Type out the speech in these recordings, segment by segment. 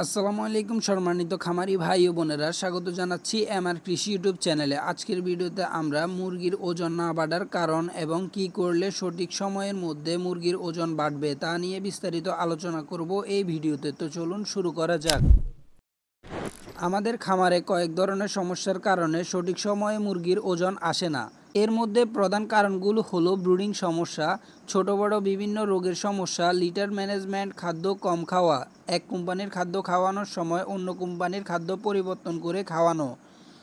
আসসালামু আলাইকুম সম্মানিত খামারি ভাই ও বোনেরা, স্বাগত জানাচ্ছি আমার কৃষি ইউটিউব চ্যানেলে। আজকের ভিডিওতে আমরা মুরগির ওজন না বাড়ার কারণ এবং কি করলে সঠিক সময়ের মধ্যে মুরগির ওজন বাড়বে তা নিয়ে বিস্তারিত আলোচনা করব এই ভিডিওতে। তো চলুন শুরু করা যাক। আমাদের খামারে কয়েক ধরনের সমস্যার কারণে সঠিক সময়ে মুরগির ওজন আসে না। এর মধ্যে প্রধান কারণগুলো হলো ব্রুডিং সমস্যা, ছোট বড় বিভিন্ন রোগের সমস্যা, লিটার ম্যানেজমেন্ট, খাদ্য কম খাওয়া, এক কোম্পানির খাদ্য খাওয়ানোর সময় অন্য কোম্পানির খাদ্য পরিবর্তন করে খাওয়ানো,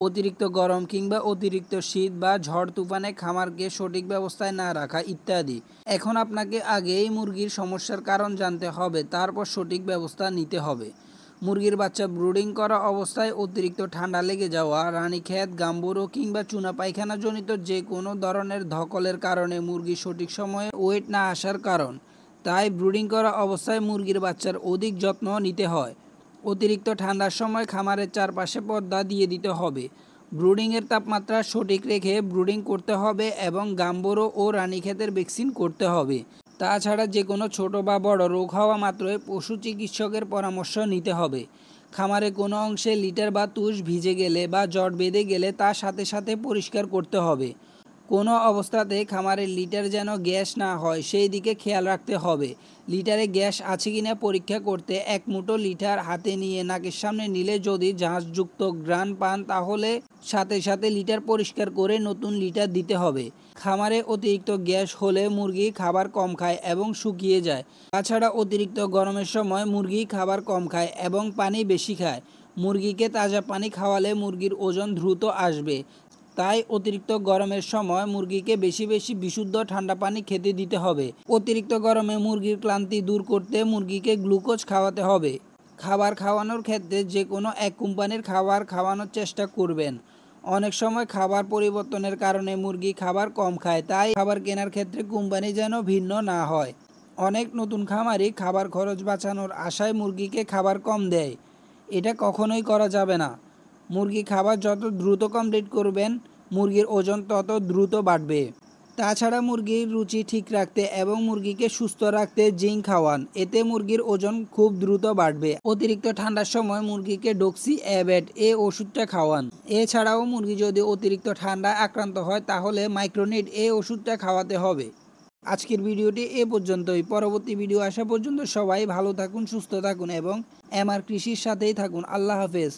অতিরিক্ত গরম কিংবা অতিরিক্ত শীত বা ঝড় তুফানে খামারকে সঠিক ব্যবস্থায় না রাখা ইত্যাদি। এখন আপনাকে আগে এই মুরগির সমস্যার কারণ জানতে হবে, তারপর সঠিক ব্যবস্থা নিতে হবে। মুরগির বাচ্চা ব্রুডিং করা অবস্থায় অতিরিক্ত ঠান্ডা লেগে যাওয়া, রানীক্ষেত, গাম্বুরো কিংবা চুনা পায়খানা জনিত যে কোনো ধরনের ধকলের কারণে মুরগি সঠিক সময়ে ওয়েট না আসার কারণ। তাই ব্রুডিং করা অবস্থায় মুরগির বাচ্চার অধিক যত্ন নিতে হয়। অতিরিক্ত ঠান্ডার সময় খামারের চারপাশে পর্দা দিয়ে দিতে হবে। ব্রুডিংয়ের তাপমাত্রা সঠিক রেখে ব্রুডিং করতে হবে এবং গাম্বুরো ও রানীক্ষেতের ভ্যাকসিন করতে হবে। তাছাড়া যে কোনো ছোট বা বড় রোগ হওয়া মাত্রই পশু চিকিৎসকের পরামর্শ নিতে হবে। খামারে কোনো অংশে লিটার বা তুষ ভিজে গেলে বা জট বেঁধে গেলে তা সাথে সাথে পরিষ্কার করতে হবে। কোনো অবস্থাতে খামারের লিটার যেন গ্যাস না হয় সেই দিকে খেয়াল রাখতে হবে। লিটারে গ্যাস আছে কিনা পরীক্ষা করতে এক মুঠো লিটার হাতে নিয়ে নাকের সামনে নিলে যদি ঝাঁঝযুক্ত ঘ্রাণ পান তাহলে সাথে সাথে লিটার পরিষ্কার করে নতুন লিটার দিতে হবে। খামারে অতিরিক্ত গ্যাস হলে মুরগি খাবার কম খায় এবং শুকিয়ে যায়। তাছাড়া অতিরিক্ত গরমের সময় মুরগি খাবার কম খায় এবং পানি বেশি খায়। মুরগিকে তাজা পানি খাওয়ালে মুরগির ওজন দ্রুত আসবে। তাই অতিরিক্ত গরমের সময় মুরগিকে বেশি বেশি বিশুদ্ধ ঠান্ডা পানি খেতে দিতে হবে। অতিরিক্ত গরমে মুরগির ক্লান্তি দূর করতে মুরগিকে গ্লুকোজ খাওয়াতে হবে। খাবার খাওয়ানোর ক্ষেত্রে যে কোনো এক কোম্পানির খাবার খাওয়ানোর চেষ্টা করবেন। অনেক সময় খাবার পরিবর্তনের কারণে মুরগি খাবার কম খায়, তাই খাবার কেনার ক্ষেত্রে কোম্পানি যেন ভিন্ন না হয়। অনেক নতুন খামারি খাবার খরচ বাঁচানোর আশায় মুরগিকে খাবার কম দেয়। এটা কখনোই করা যাবে না। মুরগি খাবার যত দ্রুত কমপ্লিট করবেন মুরগির ওজন তত দ্রুত বাড়বে। তাছাড়া মুরগির রুচি ঠিক রাখতে এবং মুরগিকে সুস্থ রাখতে জিঙ্ক খাওয়ান, এতে মুরগির ওজন খুব দ্রুত বাড়বে। অতিরিক্ত ঠান্ডার সময় মুরগিকে ডক্সি অ্যাবেট এ ওষুধটা খাওয়ান। এছাড়াও মুরগি যদি অতিরিক্ত ঠান্ডায় আক্রান্ত হয় তাহলে মাইক্রোনিট এ ওষুধটা খাওয়াতে হবে। আজকের ভিডিওটি এ পর্যন্তই। পরবর্তী ভিডিও আসা পর্যন্ত সবাই ভালো থাকুন, সুস্থ থাকুন এবং আমার কৃষির সাথেই থাকুন। আল্লাহ হাফেজ।